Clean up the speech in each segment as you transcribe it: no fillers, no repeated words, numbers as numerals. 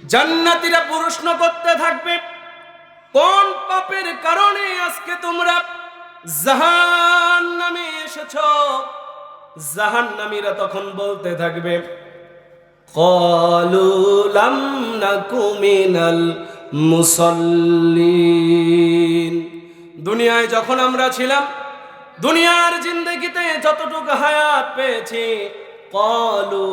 জান্নাতীরা প্রশ্ন করতে থাকবে, কোন পাপের কারণে আজকে তোমরা জাহান্নামে এসেছো? জাহান্নামীরা তখন বলতে থাকবে, ক্বালু লাম নাকু মিনাল মুসাল্লিন। দুনিয়ায় যখন আমরা ছিলাম, দুনিয়ার জিন্দেগিতে যতটুকু হায়াত পেয়েছি, ক্বালু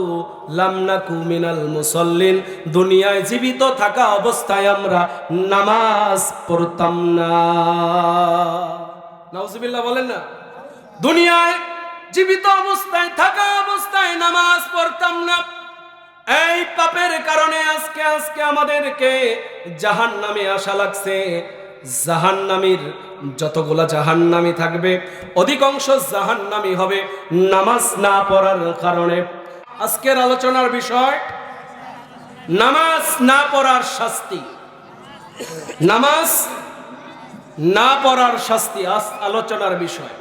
লাম নাকু মিনাল মুসাল্লিন, দুনিয়ায় জীবিত থাকা অবস্থায় আমরা নামাজ পড়তাম না। নাউজুবিল্লাহ বলেন না। দুনিয়ায় জীবিত অবস্থায় থাকা অবস্থায় নামাজ পড়তাম না। এই পাপের কারণে আজকে আমাদেরকে জাহান্নামে আসা লাগছে। জাহান্নামীর যতগুলা জাহান্নামী থাকবে, অধিকাংশ জাহান্নামী হবে নামাজ না পড়ার কারণে। আজকের আলোচনার বিষয় নামাজ না পড়ার শাস্তি। নামাজ না পড়ার শাস্তি আজ আলোচনার বিষয়।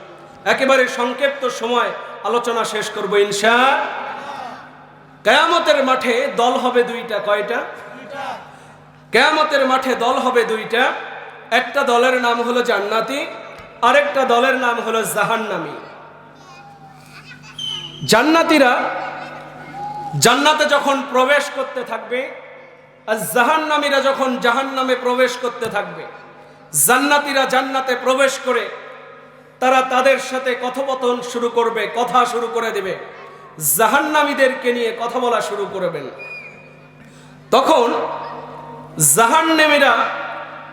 একেবারে সংক্ষিপ্ত সময় আলোচনা শেষ করব ইনশাআল্লাহ। কিয়ামতের মাঠে দল হবে দুইটা। কয়টা? কিয়ামতের মাঠে দল হবে দুইটা। একটা দলের নাম হলো জান্নাতি, আরেকটা দলের নাম হলো জাহান্নামী। জান্নাতীরা জান্নাতে যখন প্রবেশ করতে থাকবে, আর জাহান্নামীরা যখন জাহান্নামে প্রবেশ করতে থাকবে, জান্নাতীরা জান্নাতে প্রবেশ করে তারা তাদের সাথে কথোপকথন শুরু করবে, কথা শুরু করে দেবে। জাহান্নামীদেরকে নিয়ে কথা বলা শুরু করবেন। তখন জাহান্নামীরা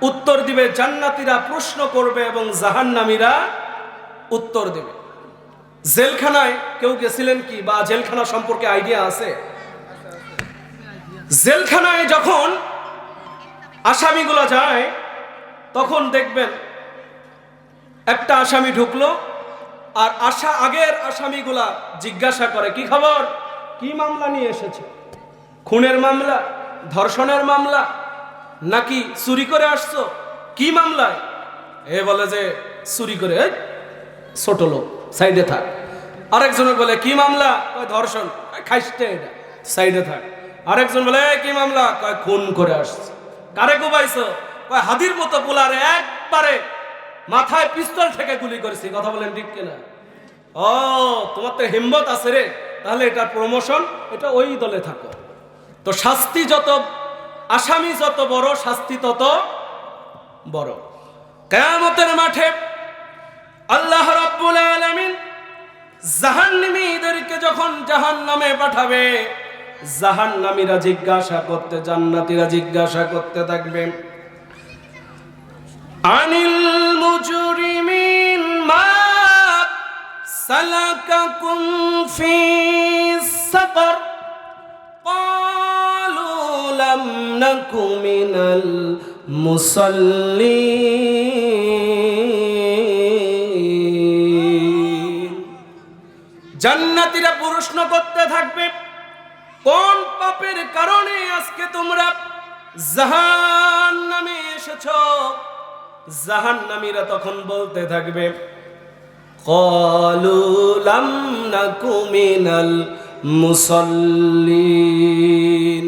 উত্তর দিবে, জান্নাতীরা প্রশ্ন করবে এবং জাহান্নামীরা উত্তর দেবে। জেলখানায় কেউ গেছিলেন কি, বা জেলখানা সম্পর্কে আইডিয়া আছে? জেলখানায় যখন আসামিগুলো যায়, তখন দেখবেন একটা আসামি ঢুকলো, আর আগের আসামিগুলা জিজ্ঞাসা করে, কি খবর, কি মামলা নিয়ে এসেছে? খুনের মামলা, ধর্ষণের মামলা, নাকি চুরি করে আসছো? কি মামলায়? এ বলে যে চুরি করে। ছোট লোক, সাইডে থাক। আরেকজন বলে কি মামলা? কয় ধর্ষণ। খাইস্তে, এটা সাইডে থাক। আরেকজন বলে কি মামলা? কয় খুন করে আসছে। কারে কোবাইছো? কয় হাদির মতো পোলারে একবারে মাথায় পিস্তল থেকে গুলি করেছি। কথা বলেন ঠিক কিনা? ও, তোমার তো হিম্মত আছে রে, তাহলে এটা প্রমোশন, এটা ওই দলে থাকো। তো শাস্তি যত, আসামি যত বড়, শাস্তি তত বড়। কিয়ামতের মাঠে আল্লাহ রাব্বুল আলামিন জাহান্নামীদেরকে যখন জাহান্নামে পাঠাবে, জাহান্নামীরা জিজ্ঞাসা করতে, জান্নাতীরা জিজ্ঞাসা করতে থাকবে, আনিল মুজরিমিন মা সালাকাকুম ফি সাকার, ক্বালু লাম নাকু মিনাল মুসাল্লিন। জান্নাতীরা প্রশ্ন করতে থাকবে, কোন পাপের কারণে আজকে তোমরা জাহান্নামে এসেছো? জাহান্নামীরা তখন বলতে থাকবে, ক্বালু লাম নাকু মিনাল মুসাল্লিন।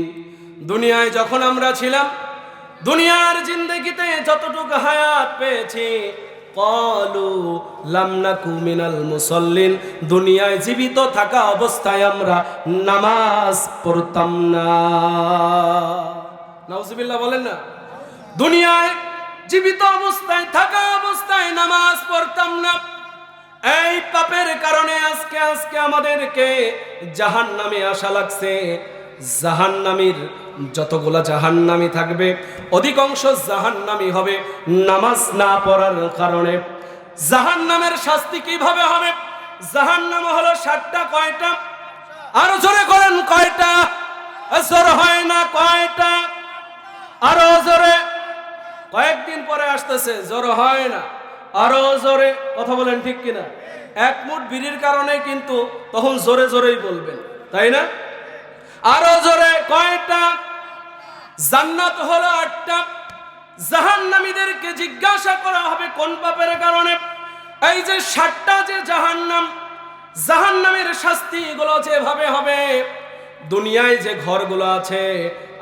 দুনিয়ায় যখন আমরা ছিলাম, দুনিয়ার জিন্দেগিতে যতটুকু হায়াত পেয়েছি, ক্বালু লাম নাকু মিনাল মুসাল্লিন, দুনিয়ায় জীবিত থাকা অবস্থায় আমরা নামাজ পড়তাম না। নাউজুবিল্লাহ বলেন না। দুনিয়ায় জীবিত অবস্থায় থাকা অবস্থায় নামাজ পড়তাম না। এই পাপের কারণে আজকে আমাদেরকে জাহান্নামে আসা লাগছে। জাহান্নামীর যতগুলা জাহান্নামী থাকবে, অধিকাংশ জাহান্নামী হবে নামাজ না পড়ার কারণে। জাহান্নামের শাস্তি কিভাবে হবে? জাহান্নাম হলো 7টা। কয়টা? আরো জোরে করেন, কয়টা? জোর হয় না, কয়টা? আরো জোরে। কয়েকদিন পরে আসতেছে, জোর হয় না, আরো জোরে। কথা বলেন ঠিক কিনা? এক মুঠ বিড়ির কারণে কিন্তু তখন জোরে জোরেই বলবেন, তাই না? আরো জোরে। কয়টা? জান্নাত হলো 8টা। জাহান্নামীদেরকে জিজ্ঞাসা করা হবে কোন পাপের কারণে। এই যে 7টা যে জাহান্নাম, জাহান্নামের শাস্তি গুলো যেভাবে হবে, দুনিয়ায় যে ঘরগুলো আছে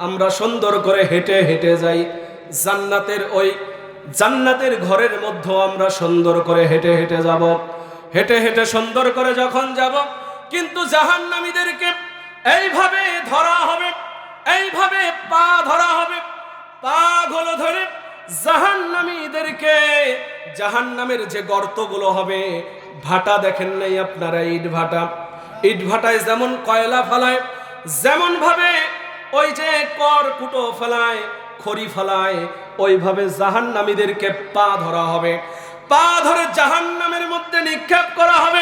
আমরা সুন্দর করে হেঁটে হেঁটে যাই, জান্নাতের ঘরের মধ্যে আমরা সুন্দর করে হেঁটে হেঁটে যাব। হেঁটে হেঁটে সুন্দর করে যখন যাব, কিন্তু জাহান্নামীদেরকে এইভাবে ধরা হবে, এইভাবে পা ধরা হবে, পা গুলো ধরে জাহান্নামীদেরকে, জাহান্নামের যে গর্তগুলো হবে, ভাটা দেখেন নাই আপনারা, ইট ভাটা, ইট ভাটায় যেমন কয়লা ফেলায়, যেমন ভাবে ওই যে কুটো ফেলায়, খড়ি ফেলায়, ওইভাবে জাহান্নামীদেরকে পা ধরা হবে, পা ধরে জাহান্নামের মধ্যে নিক্ষেপ করা হবে।